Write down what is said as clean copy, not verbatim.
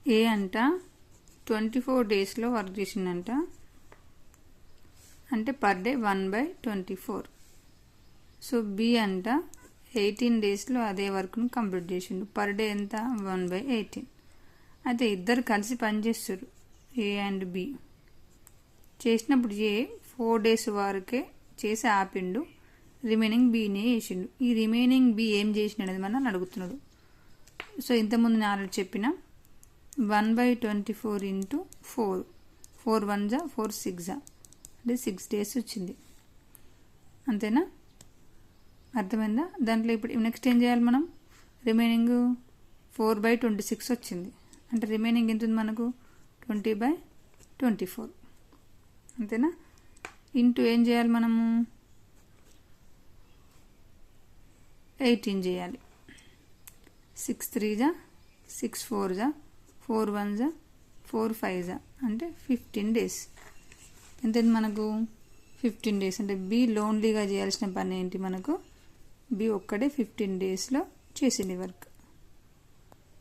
ఏ అంట 24 డేస్లో వర్క్ చేసిందంట, అంటే పర్ డే 1/24. సో బి అంట 18 డేస్లో అదే వర్క్ను కంప్లీట్ చేసిండు, పర్ డే ఎంత 1/18. అయితే ఇద్దరు కలిసి పనిచేస్తారు ఏ అండ్ బి. చేసినప్పుడు ఏ 4 డేస్ వరకే చేసి ఆపిండు, రిమైనింగ్ బీనే చేసిండు. ఈ రిమైనింగ్ బి ఏం చేసినాడు అనేది మనం అడుగుతున్నాడు. సో ఇంతకుముందు నేను ఆల్రెడీ చెప్పిన 1/24 ఇంటూ 4, 4 1 4 6 అంటే 6 డేస్ వచ్చింది. అంతేనా? అర్థమైందా? దాంట్లో ఇప్పుడు నెక్స్ట్ ఏం చేయాలి మనం? రిమైనింగ్ 4/26 వచ్చింది, అంటే రిమైనింగ్ ఎంత ఉంది మనకు? 20/24. అంతేనా? ఇంటూ ఏం చేయాలి మనము? 18 చేయాలి. 6 3 6 4 4 1 4 5 అంటే 15 డేస్. ఎంతైంది మనకు? 15 డేస్. అంటే బి లోన్లీగా చేయాల్సిన పని ఏంటి మనకు? బి ఒక్కడే 15 డేస్లో చేసింది వర్క్.